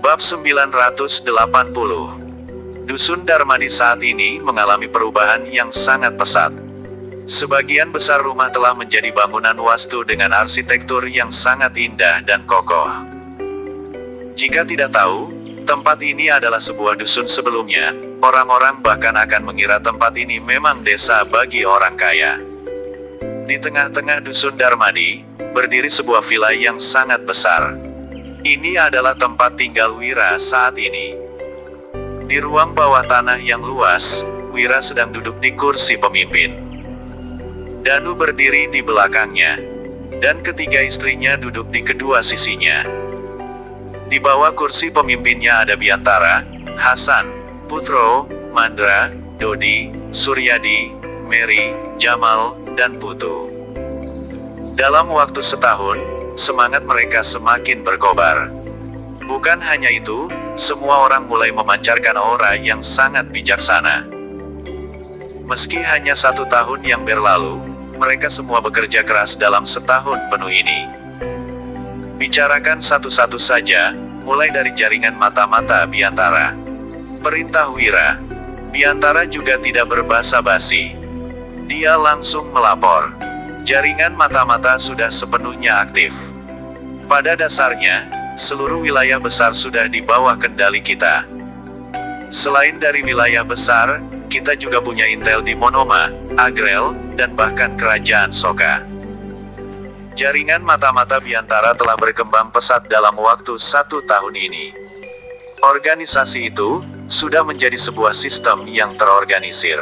Bab 980. Dusun Darmadi saat ini mengalami perubahan yang sangat pesat. Sebagian besar rumah telah menjadi bangunan wastu dengan arsitektur yang sangat indah dan kokoh. Jika tidak tahu, tempat ini adalah sebuah dusun sebelumnya, orang-orang bahkan akan mengira tempat ini memang desa bagi orang kaya. Di tengah-tengah dusun Darmadi, berdiri sebuah villa yang sangat besar. Ini adalah tempat tinggal Wira saat ini. Di ruang bawah tanah yang luas, Wira sedang duduk di kursi pemimpin. Danu berdiri di belakangnya, dan ketiga istrinya duduk di kedua sisinya. Di bawah kursi pemimpinnya ada Biantara, Hasan, Putro, Mandra, Dodi, Suryadi, Mary, Jamal, dan Putu. Dalam waktu setahun, semangat mereka semakin berkobar. Bukan hanya itu, semua orang mulai memancarkan aura yang sangat bijaksana. Meski hanya 1 tahun yang berlalu, mereka semua bekerja keras dalam setahun penuh ini. Bicarakan satu-satu saja, mulai dari jaringan mata-mata Biantara. Perintah Wira. Biantara juga tidak berbasa-basi. Dia langsung melapor. Jaringan mata-mata sudah sepenuhnya aktif. Pada dasarnya, seluruh wilayah besar sudah di bawah kendali kita. Selain dari wilayah besar, kita juga punya intel di Monoma, Agrel, dan bahkan kerajaan Soka. Jaringan mata-mata Biantara telah berkembang pesat dalam waktu 1 tahun ini. Organisasi itu sudah menjadi sebuah sistem yang terorganisir.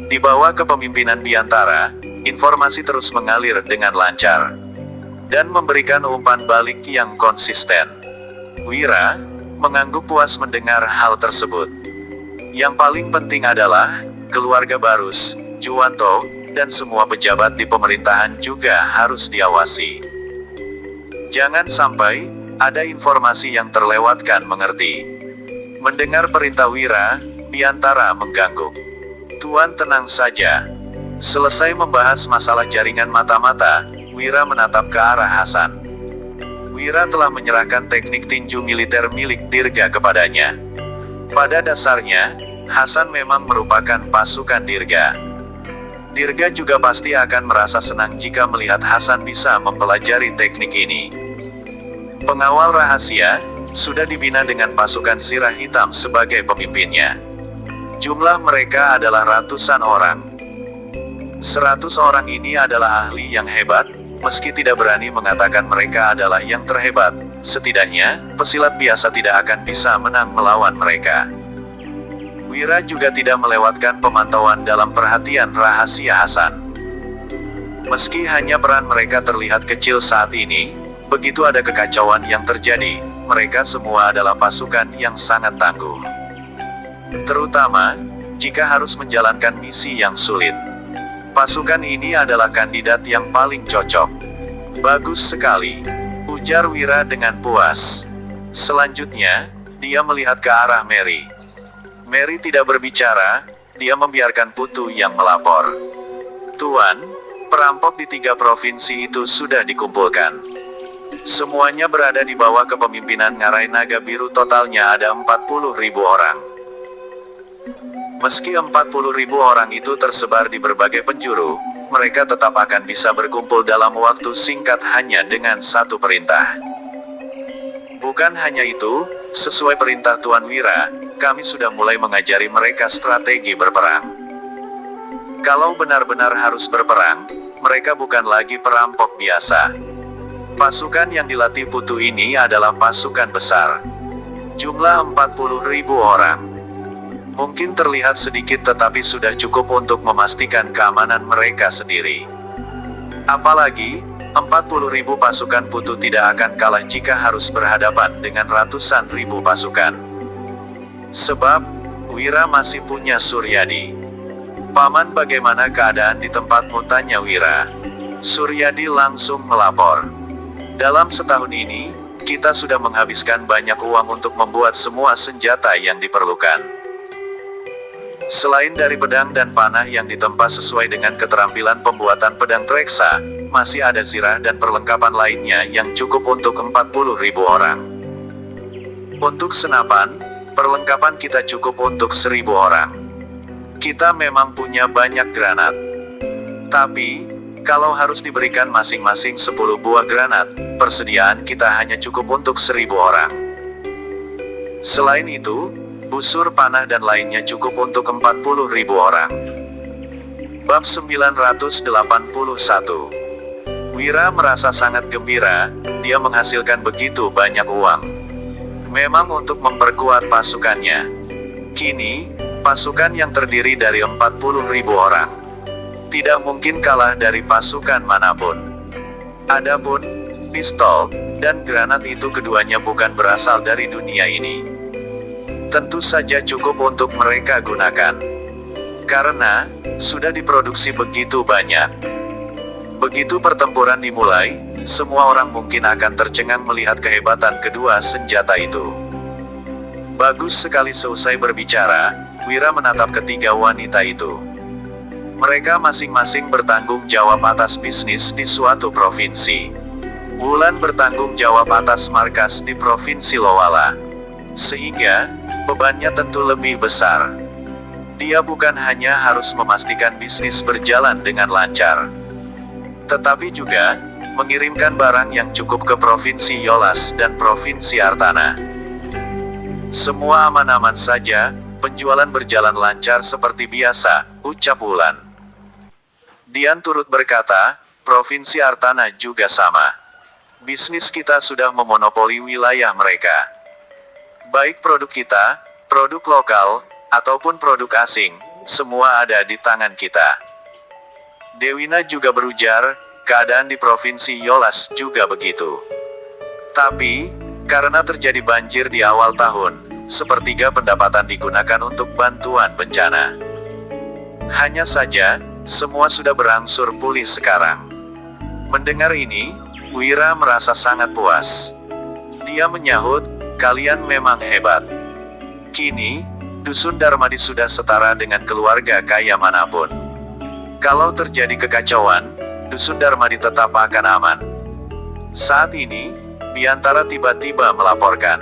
Di bawah kepemimpinan Biantara, informasi terus mengalir dengan lancar dan memberikan umpan balik yang konsisten. Wira mengangguk puas mendengar hal tersebut. Yang paling penting adalah keluarga Barus, Juwanto, dan semua pejabat di pemerintahan juga harus diawasi. Jangan sampai ada informasi yang terlewatkan, mengerti? Mendengar perintah Wira, Biantara mengangguk. Tuan tenang saja. Selesai membahas masalah jaringan mata-mata, Wira menatap ke arah Hasan. Wira telah menyerahkan teknik tinju militer milik Dirga kepadanya. Pada dasarnya, Hasan memang merupakan pasukan Dirga. Dirga juga pasti akan merasa senang jika melihat Hasan bisa mempelajari teknik ini. Pengawal rahasia sudah dibina dengan pasukan Sirah Hitam sebagai pemimpinnya. Jumlah mereka adalah ratusan orang. 100 orang ini adalah ahli yang hebat, meski tidak berani mengatakan mereka adalah yang terhebat. Setidaknya, pesilat biasa tidak akan bisa menang melawan mereka. Wira juga tidak melewatkan pemantauan dalam perhatian rahasia Hasan. Meski hanya peran mereka terlihat kecil saat ini, begitu ada kekacauan yang terjadi, mereka semua adalah pasukan yang sangat tangguh. Terutama, jika harus menjalankan misi yang sulit. Pasukan ini adalah kandidat yang paling cocok. Bagus sekali, ujar Wira dengan puas. Selanjutnya, dia melihat ke arah Mary. Mary tidak berbicara, dia membiarkan Putu yang melapor. Tuan, perampok di 3 provinsi itu sudah dikumpulkan. Semuanya berada di bawah kepemimpinan Ngarai Naga Biru, totalnya ada 40.000 orang. Meski 40.000 orang itu tersebar di berbagai penjuru, mereka tetap akan bisa berkumpul dalam waktu singkat hanya dengan 1 perintah. Bukan hanya itu, sesuai perintah Tuan Wira, kami sudah mulai mengajari mereka strategi berperang. Kalau benar-benar harus berperang, mereka bukan lagi perampok biasa. Pasukan yang dilatih Putu ini adalah pasukan besar. Jumlah 40.000 orang. Mungkin terlihat sedikit tetapi sudah cukup untuk memastikan keamanan mereka sendiri. Apalagi, 40.000 pasukan Putu tidak akan kalah jika harus berhadapan dengan ratusan ribu pasukan. Sebab, Wira masih punya Suryadi. Paman, bagaimana keadaan di tempatmu, tanya Wira. Suryadi langsung melapor. Dalam setahun ini, kita sudah menghabiskan banyak uang untuk membuat semua senjata yang diperlukan. Selain dari pedang dan panah yang ditempa sesuai dengan keterampilan pembuatan pedang Treksa, masih ada zirah dan perlengkapan lainnya yang cukup untuk 40.000 orang. Untuk senapan, perlengkapan kita cukup untuk 1.000 orang. Kita memang punya banyak granat. Tapi, kalau harus diberikan masing-masing 10 buah granat, persediaan kita hanya cukup untuk 1.000 orang. Selain itu, busur panah dan lainnya cukup untuk 40.000 orang. Bab 981. Wira merasa sangat gembira, dia menghasilkan begitu banyak uang. Memang untuk memperkuat pasukannya. Kini, pasukan yang terdiri dari 40.000 orang tidak mungkin kalah dari pasukan manapun. Adapun pistol dan granat itu keduanya bukan berasal dari dunia ini. Tentu saja cukup untuk mereka gunakan. Karena sudah diproduksi begitu banyak. Begitu pertempuran dimulai, semua orang mungkin akan tercengang melihat kehebatan kedua senjata itu. Bagus sekali. Seusai berbicara, Wira menatap ketiga wanita itu. Mereka masing-masing bertanggung jawab atas bisnis di suatu provinsi. Wulan bertanggung jawab atas markas di Provinsi Lowala. Sehingga, bebannya tentu lebih besar. Dia bukan hanya harus memastikan bisnis berjalan dengan lancar, tetapi juga mengirimkan barang yang cukup ke Provinsi Yolas dan Provinsi Artana. Semua aman-aman saja, penjualan berjalan lancar seperti biasa, ucap Wulan. Dian turut berkata, Provinsi Artana juga sama. Bisnis kita sudah memonopoli wilayah mereka. Baik produk kita, produk lokal, ataupun produk asing, semua ada di tangan kita. Dewina juga berujar, keadaan di Provinsi Yolas juga begitu. Tapi, karena terjadi banjir di awal tahun, sepertiga pendapatan digunakan untuk bantuan bencana. Hanya saja, semua sudah berangsur pulih sekarang. Mendengar ini, Wira merasa sangat puas. Dia menyahut, kalian memang hebat. Kini, Dusun Darmadi sudah setara dengan keluarga kaya manapun. Kalau terjadi kekacauan, Dusun Darmadi tetap akan aman. Saat ini, Biantara tiba-tiba melaporkan.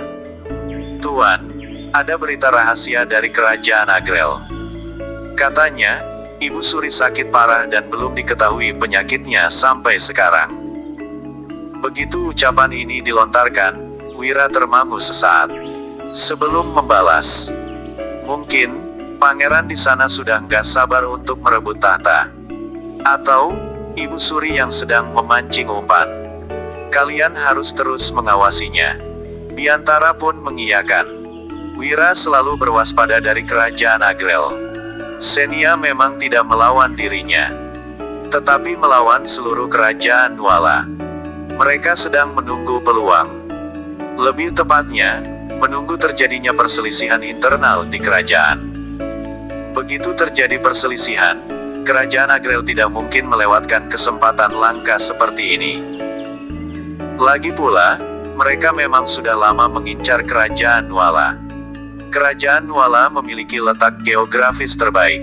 Tuan, ada berita rahasia dari Kerajaan Agrel. Katanya, Ibu Suri sakit parah dan belum diketahui penyakitnya sampai sekarang. Begitu ucapan ini dilontarkan, Wira termangu sesaat. Sebelum membalas, mungkin, pangeran di sana sudah nggak sabar untuk merebut tahta. Atau, Ibu Suri yang sedang memancing umpan. Kalian harus terus mengawasinya. Biantara pun mengiyakan. Wira selalu berwaspada dari Kerajaan Agrel. Senia memang tidak melawan dirinya, tetapi melawan seluruh kerajaan Nuala. Mereka sedang menunggu peluang. Lebih tepatnya, menunggu terjadinya perselisihan internal di kerajaan. Begitu terjadi perselisihan, Kerajaan Agrel tidak mungkin melewatkan kesempatan langka seperti ini. Lagi pula, mereka memang sudah lama mengincar Kerajaan Nuala. Kerajaan Nuala memiliki letak geografis terbaik.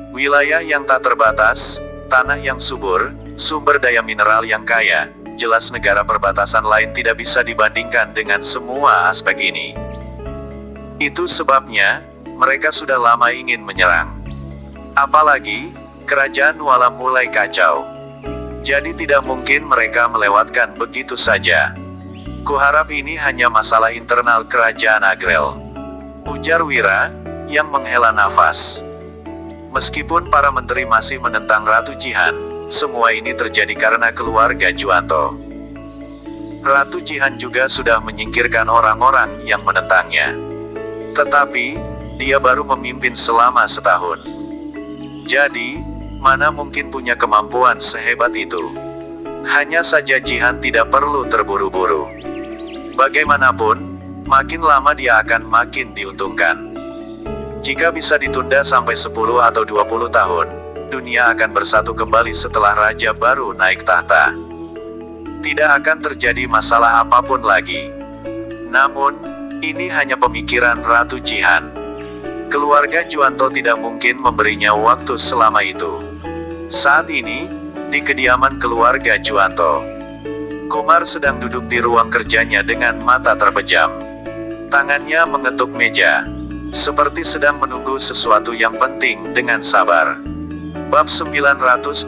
Wilayah yang tak terbatas, tanah yang subur, sumber daya mineral yang kaya, jelas negara perbatasan lain tidak bisa dibandingkan dengan semua aspek ini. Itu sebabnya, mereka sudah lama ingin menyerang. Apalagi, Kerajaan Nuala mulai kacau. Jadi tidak mungkin mereka melewatkan begitu saja. Kuharap ini hanya masalah internal Kerajaan Agrel, ujar Wira, yang menghela nafas. Meskipun para menteri masih menentang Ratu Jihan, semua ini terjadi karena keluarga Juanto. Ratu Jihan juga sudah menyingkirkan orang-orang yang menentangnya. Tetapi, dia baru memimpin selama setahun. Jadi, mana mungkin punya kemampuan sehebat itu? Hanya saja Jihan tidak perlu terburu-buru. Bagaimanapun, makin lama dia akan makin diuntungkan. Jika bisa ditunda sampai 10 atau 20 tahun, dunia akan bersatu kembali setelah raja baru naik tahta. Tidak akan terjadi masalah apapun lagi. Namun, ini hanya pemikiran Ratu Jihan. Keluarga Juanto tidak mungkin memberinya waktu selama itu. Saat ini, di kediaman keluarga Juanto, Kumar sedang duduk di ruang kerjanya dengan mata terpejam. Tangannya mengetuk meja, seperti sedang menunggu sesuatu yang penting dengan sabar. Bab 982.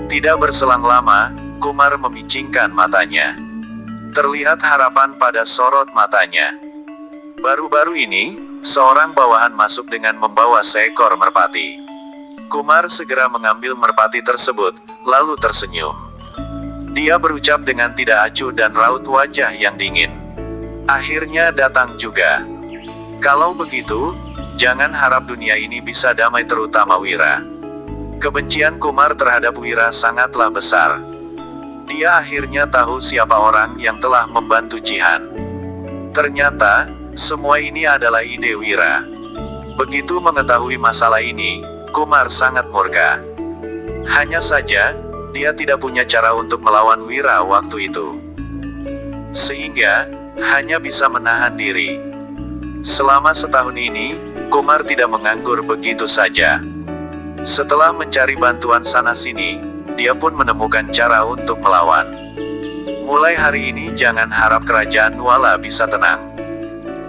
Tidak berselang lama, Kumar memicingkan matanya. Terlihat harapan pada sorot matanya. Baru-baru ini, seorang bawahan masuk dengan membawa seekor merpati. Kumar segera mengambil merpati tersebut, lalu tersenyum. Dia berucap dengan tidak acuh dan raut wajah yang dingin. Akhirnya datang juga. Kalau begitu, jangan harap dunia ini bisa damai, terutama Wira. Kebencian Kumar terhadap Wira sangatlah besar. Dia akhirnya tahu siapa orang yang telah membantu Jihan. Ternyata, semua ini adalah ide Wira. Begitu mengetahui masalah ini, Kumar sangat murka. Hanya saja, dia tidak punya cara untuk melawan Wira waktu itu. Sehingga, hanya bisa menahan diri. Selama setahun ini, Kumar tidak menganggur begitu saja. Setelah mencari bantuan sana-sini, dia pun menemukan cara untuk melawan. Mulai hari ini jangan harap kerajaan Nuala bisa tenang.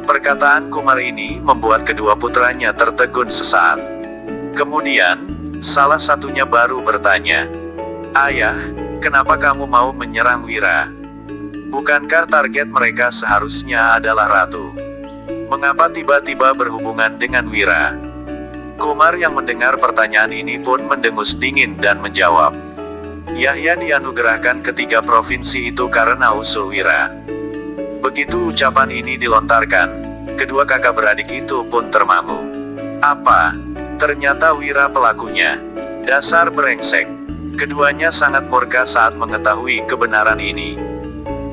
Perkataan Kumar ini membuat kedua putranya tertegun sesaat. Kemudian, salah satunya baru bertanya, "Ayah, kenapa kamu mau menyerang Wira? Bukankah target mereka seharusnya adalah ratu? Mengapa tiba-tiba berhubungan dengan Wira?" Kumar yang mendengar pertanyaan ini pun mendengus dingin dan menjawab, "Yahya dianugerahkan ketiga provinsi itu karena usul Wira." Begitu ucapan ini dilontarkan, kedua kakak beradik itu pun termangu. Apa? Ternyata Wira pelakunya. Dasar brengsek. Keduanya sangat murka saat mengetahui kebenaran ini.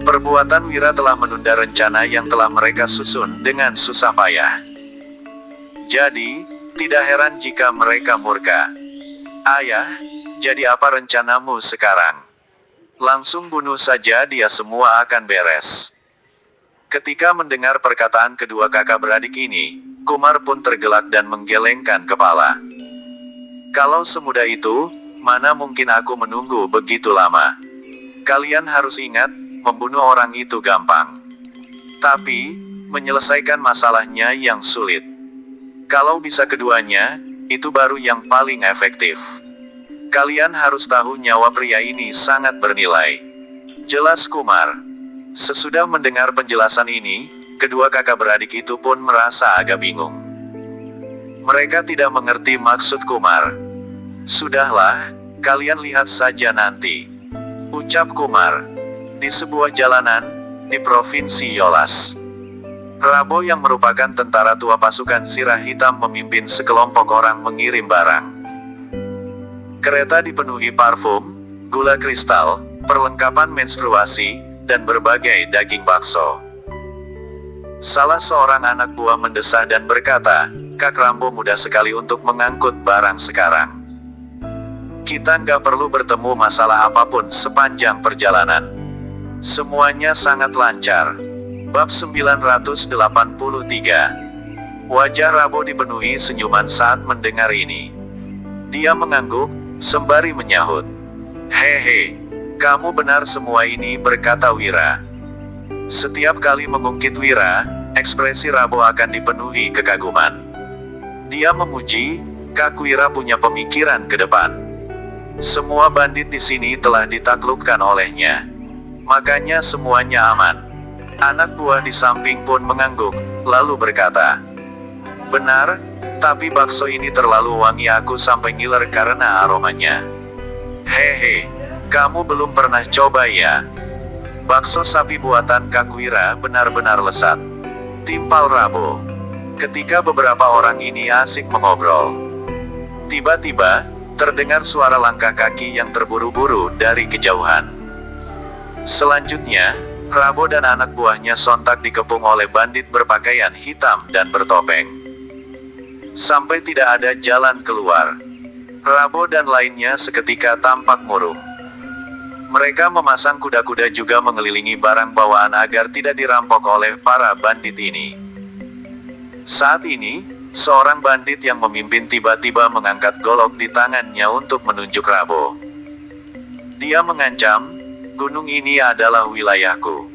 Perbuatan Wira telah menunda rencana yang telah mereka susun dengan susah payah. Jadi, tidak heran jika mereka murka. "Ayah, jadi apa rencanamu sekarang? Langsung bunuh saja dia, semua akan beres." Ketika mendengar perkataan kedua kakak beradik ini, Kumar pun tergelak dan menggelengkan kepala. "Kalau semudah itu, mana mungkin aku menunggu begitu lama? Kalian harus ingat, membunuh orang itu gampang. Tapi, menyelesaikan masalahnya yang sulit. Kalau bisa keduanya, itu baru yang paling efektif. Kalian harus tahu nyawa pria ini sangat bernilai." Jelas Kumar. Sesudah mendengar penjelasan ini, kedua kakak beradik itu pun merasa agak bingung. Mereka tidak mengerti maksud Kumar. "Sudahlah, kalian lihat saja nanti," ucap Kumar. Di sebuah jalanan, di Provinsi Yolas, Rabo yang merupakan tentara tua pasukan Sirah Hitam memimpin sekelompok orang mengirim barang. Kereta dipenuhi parfum, gula kristal, perlengkapan menstruasi, dan berbagai daging bakso. Salah seorang anak buah mendesah dan berkata, "Kak Rambo mudah sekali untuk mengangkut barang sekarang. Kita nggak perlu bertemu masalah apapun sepanjang perjalanan. Semuanya sangat lancar." Bab 983. Wajah Rabo dipenuhi senyuman saat mendengar ini. Dia mengangguk, sembari menyahut, "Hehe, kamu benar semua ini," berkata Wira. Setiap kali mengungkit Wira, ekspresi Rabo akan dipenuhi kekaguman. Dia memuji, Kak Wira punya pemikiran ke depan. Semua bandit di sini telah ditaklukkan olehnya. Makanya semuanya aman. Anak buah di samping pun mengangguk, lalu berkata, "Benar, tapi bakso ini terlalu wangi, aku sampai ngiler karena aromanya." "Hehe, kamu belum pernah coba ya? Bakso sapi buatan Kak Wira benar-benar lesat," timpal Rabo. Ketika beberapa orang ini asik mengobrol, tiba-tiba, terdengar suara langkah kaki yang terburu-buru dari kejauhan. Selanjutnya, Rabo dan anak buahnya sontak dikepung oleh bandit berpakaian hitam dan bertopeng. Sampai tidak ada jalan keluar. Rabo dan lainnya seketika tampak murung. Mereka memasang kuda-kuda juga mengelilingi barang bawaan agar tidak dirampok oleh para bandit ini. Saat ini, seorang bandit yang memimpin tiba-tiba mengangkat golok di tangannya untuk menunjuk Rabo. Dia mengancam, "Gunung ini adalah wilayahku.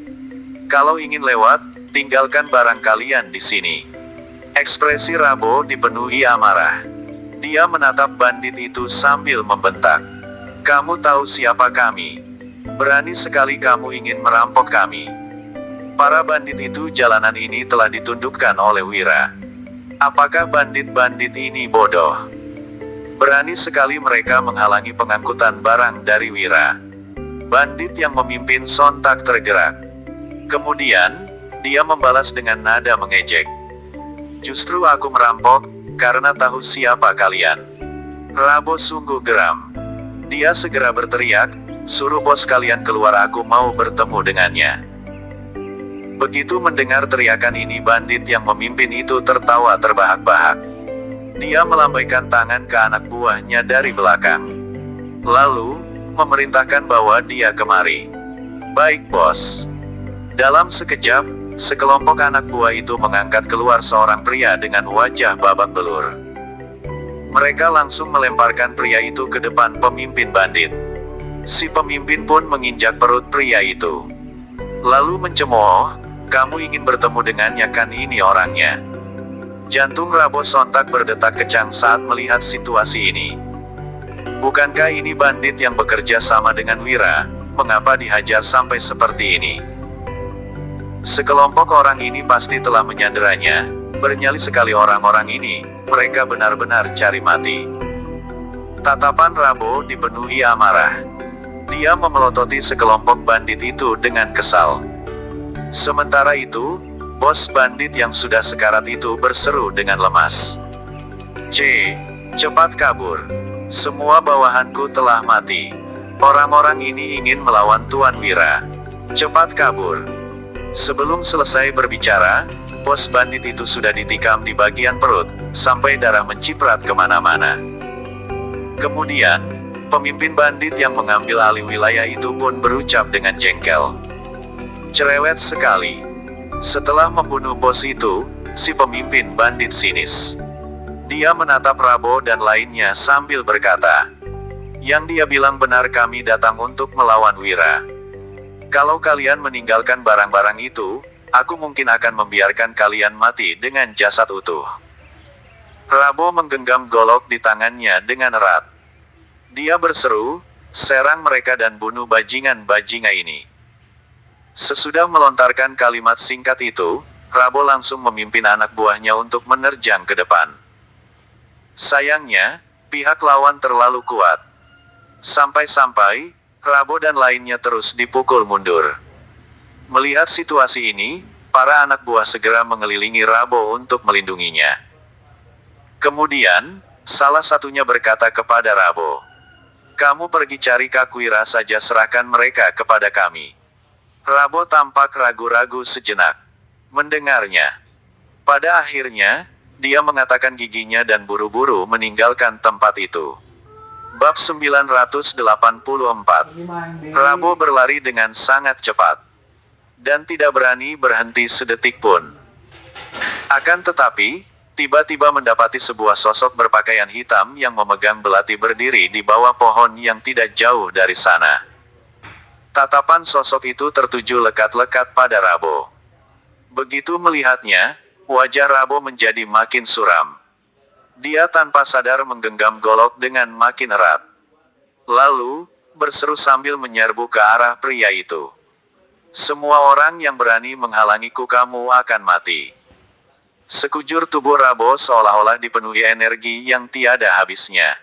Kalau ingin lewat, tinggalkan barang kalian di sini. Ekspresi Rabo dipenuhi amarah. Dia menatap bandit itu sambil membentak. Kamu tahu siapa kami? Berani sekali kamu ingin merampok kami. Para bandit itu jalanan ini telah ditundukkan oleh Wira. Apakah bandit-bandit ini bodoh? Berani sekali mereka menghalangi pengangkutan barang dari Wira. Bandit yang memimpin sontak tergerak. Kemudian, dia membalas dengan nada mengejek. Justru aku merampok, karena tahu siapa kalian. Rabo sungguh geram. Dia segera berteriak, suruh bos kalian keluar, aku mau bertemu dengannya. Begitu mendengar teriakan ini, bandit yang memimpin itu tertawa terbahak-bahak. Dia melambaikan tangan ke anak buahnya dari belakang. Lalu, memerintahkan bahwa dia kemari. Baik bos. Dalam sekejap, sekelompok anak buah itu mengangkat keluar seorang pria dengan wajah babak belur. Mereka langsung melemparkan pria itu ke depan pemimpin bandit. Si pemimpin pun menginjak perut pria itu. Lalu mencemooh, kamu ingin bertemu dengannya kan, ini orangnya. Jantung Rabo sontak berdetak kencang saat melihat situasi ini. Bukankah ini bandit yang bekerja sama dengan Wira? Mengapa dihajar sampai seperti ini? Sekelompok orang ini pasti telah menyanderanya. Bernyali sekali orang-orang ini, mereka benar-benar cari mati. Tatapan Rabo dipenuhi amarah. Dia memelototi sekelompok bandit itu dengan kesal. Sementara itu, bos bandit yang sudah sekarat itu berseru dengan lemas. Cepat kabur. Semua bawahanku telah mati. Orang-orang ini ingin melawan Tuan Wira. Cepat kabur. Sebelum selesai berbicara, bos bandit itu sudah ditikam di bagian perut, sampai darah menciprat kemana-mana. Kemudian, pemimpin bandit yang mengambil alih wilayah itu pun berucap dengan jengkel. Cerewet sekali. Setelah membunuh bos itu, si pemimpin bandit sinis. Dia menatap Rabo dan lainnya sambil berkata, yang dia bilang benar, kami datang untuk melawan Wira. Kalau kalian meninggalkan barang-barang itu, aku mungkin akan membiarkan kalian mati dengan jasad utuh. Rabo menggenggam golok di tangannya dengan erat. Dia berseru, serang mereka dan bunuh bajingan-bajingan ini. Sesudah melontarkan kalimat singkat itu, Rabo langsung memimpin anak buahnya untuk menerjang ke depan. Sayangnya, pihak lawan terlalu kuat. Sampai-sampai, Rabo dan lainnya terus dipukul mundur. Melihat situasi ini, para anak buah segera mengelilingi Rabo untuk melindunginya. Kemudian, salah satunya berkata kepada Rabo, kamu pergi cari Kak Wira saja, serahkan mereka kepada kami. Rabo tampak ragu-ragu sejenak. Mendengarnya. Pada akhirnya, dia mengatakan giginya dan buru-buru meninggalkan tempat itu. Bab 984. Rabo berlari dengan sangat cepat. Dan tidak berani berhenti sedetik pun. Akan tetapi, tiba-tiba mendapati sebuah sosok berpakaian hitam yang memegang belati berdiri di bawah pohon yang tidak jauh dari sana. Tatapan sosok itu tertuju lekat-lekat pada Rabo. Begitu melihatnya, wajah Rabo menjadi makin suram. Dia tanpa sadar menggenggam golok dengan makin erat. Lalu, berseru sambil menyerbu ke arah pria itu. Semua orang yang berani menghalangiku, kamu akan mati. Sekujur tubuh Rabo seolah-olah dipenuhi energi yang tiada habisnya.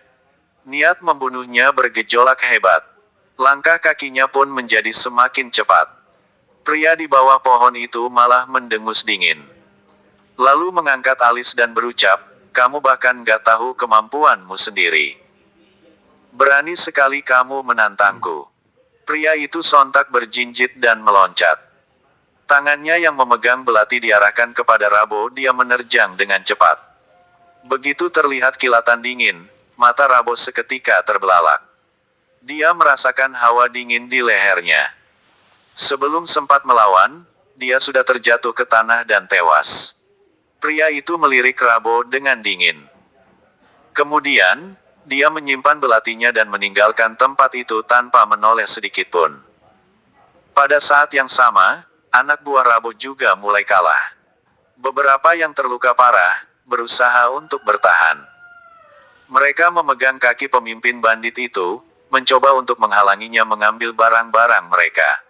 Niat membunuhnya bergejolak hebat. Langkah kakinya pun menjadi semakin cepat. Pria di bawah pohon itu malah mendengus dingin. Lalu mengangkat alis dan berucap, kamu bahkan gak tahu kemampuanmu sendiri. Berani sekali kamu menantangku. Pria itu sontak berjinjit dan meloncat. Tangannya yang memegang belati diarahkan kepada Rabo, dia menerjang dengan cepat. Begitu terlihat kilatan dingin, mata Rabo seketika terbelalak. Dia merasakan hawa dingin di lehernya. Sebelum sempat melawan, dia sudah terjatuh ke tanah dan tewas. Pria itu melirik Rabo dengan dingin. Kemudian, dia menyimpan belatinya dan meninggalkan tempat itu tanpa menoleh sedikitpun. Pada saat yang sama, anak buah Rabo juga mulai kalah. Beberapa yang terluka parah, berusaha untuk bertahan. Mereka memegang kaki pemimpin bandit itu, mencoba untuk menghalanginya mengambil barang-barang mereka.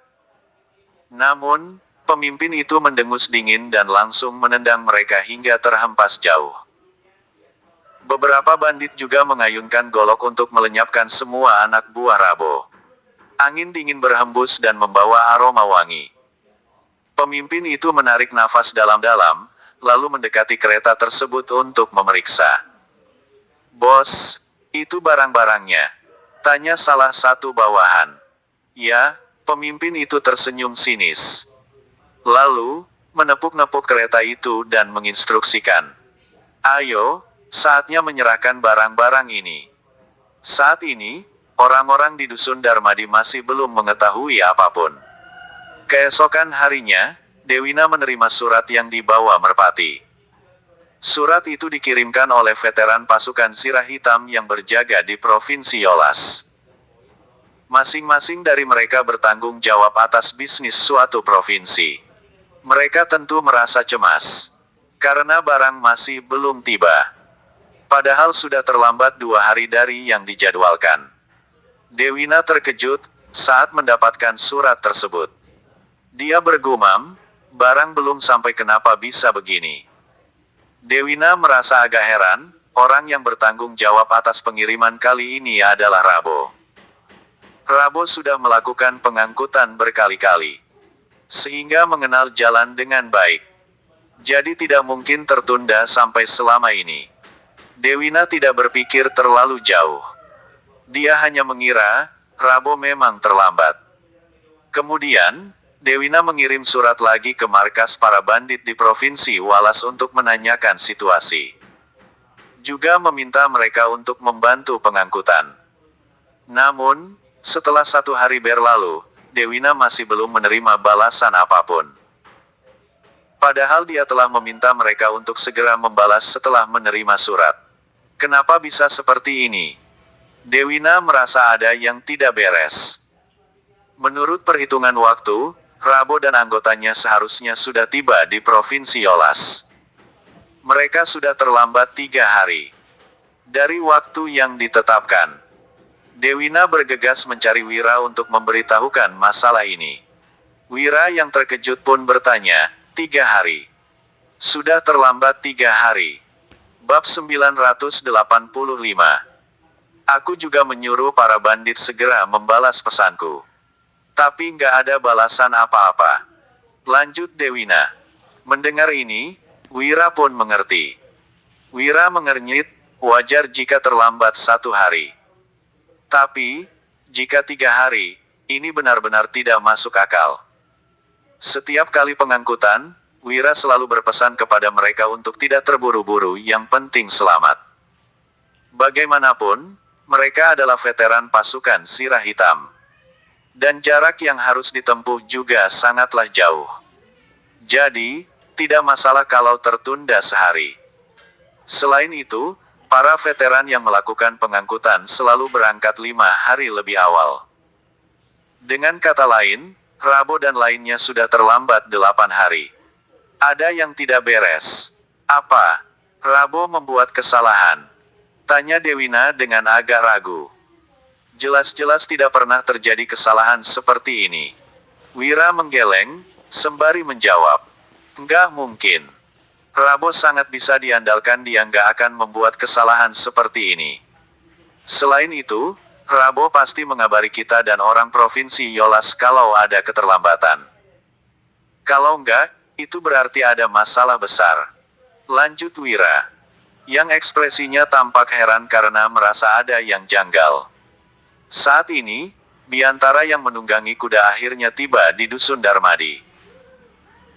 Namun, pemimpin itu mendengus dingin dan langsung menendang mereka hingga terhempas jauh. Beberapa bandit juga mengayunkan golok untuk melenyapkan semua anak buah Rabo. Angin dingin berhembus dan membawa aroma wangi. Pemimpin itu menarik nafas dalam-dalam, lalu mendekati kereta tersebut untuk memeriksa. "Bos, itu barang-barangnya?" tanya salah satu bawahan. "Ya," pemimpin itu tersenyum sinis. Lalu, menepuk-nepuk kereta itu dan menginstruksikan. "Ayo, saatnya menyerahkan barang-barang ini." Saat ini, orang-orang di Dusun Darmadi masih belum mengetahui apapun. Keesokan harinya, Dewina menerima surat yang dibawa merpati. Surat itu dikirimkan oleh veteran pasukan Sirah Hitam yang berjaga di Provinsi Yolas. Masing-masing dari mereka bertanggung jawab atas bisnis suatu provinsi. Mereka tentu merasa cemas, karena barang masih belum tiba. Padahal sudah terlambat 2 hari dari yang dijadwalkan. Dewina terkejut saat mendapatkan surat tersebut. Dia bergumam, barang belum sampai kenapa bisa begini. Dewina merasa agak heran, orang yang bertanggung jawab atas pengiriman kali ini adalah Rabo. Rabo sudah melakukan pengangkutan berkali-kali, sehingga mengenal jalan dengan baik. Jadi tidak mungkin tertunda sampai selama ini. Dewina tidak berpikir terlalu jauh. Dia hanya mengira, Rabo memang terlambat. Kemudian, Dewina mengirim surat lagi ke markas para bandit di Provinsi Walas untuk menanyakan situasi. Juga meminta mereka untuk membantu pengangkutan. Namun, setelah 1 hari berlalu, Dewina masih belum menerima balasan apapun. Padahal dia telah meminta mereka untuk segera membalas setelah menerima surat. Kenapa bisa seperti ini? Dewina merasa ada yang tidak beres. Menurut perhitungan waktu, Rabo dan anggotanya seharusnya sudah tiba di Provinsi Yolas. Mereka sudah terlambat 3 hari dari waktu yang ditetapkan. Dewina bergegas mencari Wira untuk memberitahukan masalah ini. Wira yang terkejut pun bertanya, 3 hari? Sudah terlambat 3 hari. Bab 985. Aku juga menyuruh para bandit segera membalas pesanku. Tapi nggak ada balasan apa-apa. Lanjut Dewina. Mendengar ini, Wira pun mengerti. Wira mengernyit, wajar jika terlambat 1 hari. Tapi, jika 3 hari, ini benar-benar tidak masuk akal. Setiap kali pengangkutan, Wira selalu berpesan kepada mereka untuk tidak terburu-buru, yang penting selamat. Bagaimanapun, mereka adalah veteran pasukan Sirah Hitam. Dan jarak yang harus ditempuh juga sangatlah jauh. Jadi, tidak masalah kalau tertunda sehari. Selain itu, para veteran yang melakukan pengangkutan selalu berangkat 5 hari lebih awal. Dengan kata lain, Rabo dan lainnya sudah terlambat 8 hari. Ada yang tidak beres. Apa? Rabo membuat kesalahan? Tanya Dewina dengan agak ragu. Jelas-jelas tidak pernah terjadi kesalahan seperti ini. Wira menggeleng, sembari menjawab. Enggak mungkin. Rabo sangat bisa diandalkan, dia nggak akan membuat kesalahan seperti ini. Selain itu, Rabo pasti mengabari kita dan orang Provinsi Yolas kalau ada keterlambatan. Kalau enggak, itu berarti ada masalah besar. Lanjut Wira. Yang ekspresinya tampak heran karena merasa ada yang janggal. Saat ini, Biantara yang menunggangi kuda akhirnya tiba di Dusun Darmadi.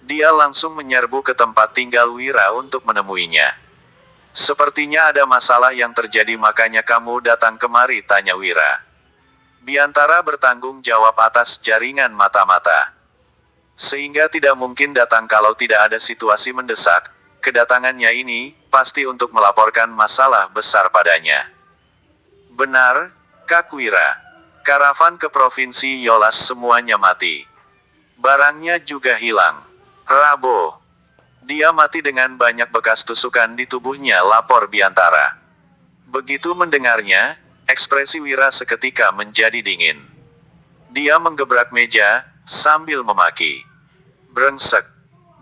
Dia langsung menyerbu ke tempat tinggal Wira untuk menemuinya. Sepertinya ada masalah yang terjadi, makanya kamu datang kemari, tanya Wira. Biantara bertanggung jawab atas jaringan mata-mata. Sehingga tidak mungkin datang kalau tidak ada situasi mendesak. Kedatangannya ini pasti untuk melaporkan masalah besar padanya. Benar, Kak Wira. Karavan ke Provinsi Yolas semuanya mati. Barangnya juga hilang. Rabo. Dia mati dengan banyak bekas tusukan di tubuhnya, lapor Biantara. Begitu mendengarnya, ekspresi Wira seketika menjadi dingin. Dia menggebrak meja, sambil memaki. Brengsek.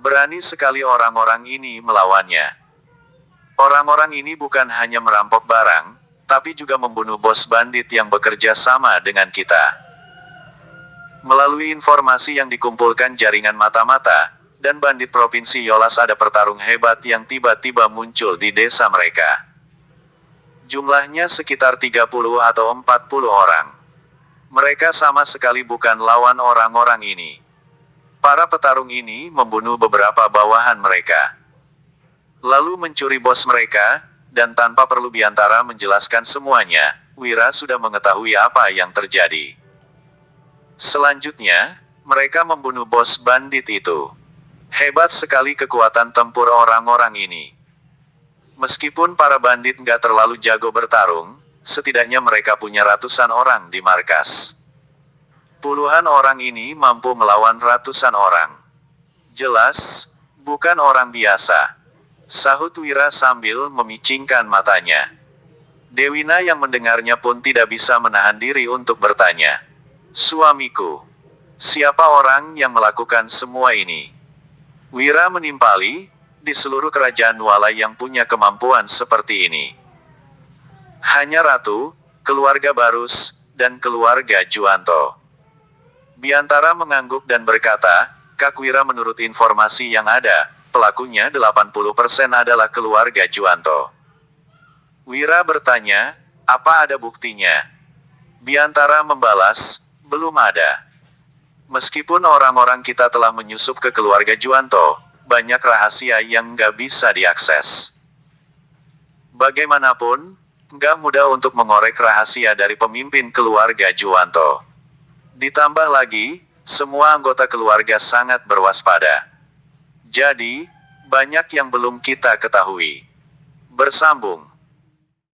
Berani sekali orang-orang ini melawannya. Orang-orang ini bukan hanya merampok barang, tapi juga membunuh bos bandit yang bekerja sama dengan kita. Melalui informasi yang dikumpulkan jaringan mata-mata, dan bandit Provinsi Yolas, ada pertarung hebat yang tiba-tiba muncul di desa mereka. Jumlahnya sekitar 30 atau 40 orang. Mereka sama sekali bukan lawan orang-orang ini. Para petarung ini membunuh beberapa bawahan mereka, lalu mencuri bos mereka, dan tanpa perlu Biantara menjelaskan semuanya, Wira sudah mengetahui apa yang terjadi. Selanjutnya, mereka membunuh bos bandit itu. Hebat sekali kekuatan tempur orang-orang ini. Meskipun para bandit nggak terlalu jago bertarung, setidaknya mereka punya ratusan orang di markas. Puluhan orang ini mampu melawan ratusan orang. Jelas, bukan orang biasa, sahut Wira sambil memicingkan matanya. Dewina yang mendengarnya pun tidak bisa menahan diri untuk bertanya. Suamiku, siapa orang yang melakukan semua ini? Wira menimpali, di seluruh kerajaan Nuala yang punya kemampuan seperti ini hanya Ratu, keluarga Barus, dan keluarga Juanto. Biantara mengangguk dan berkata, Kak Wira, menurut informasi yang ada, pelakunya 80% adalah keluarga Juanto. Wira bertanya, apa ada buktinya? Biantara membalas, belum ada. Meskipun orang-orang kita telah menyusup ke keluarga Juanto, banyak rahasia yang nggak bisa diakses. Bagaimanapun, nggak mudah untuk mengorek rahasia dari pemimpin keluarga Juanto. Ditambah lagi, semua anggota keluarga sangat berwaspada. Jadi, banyak yang belum kita ketahui. Bersambung.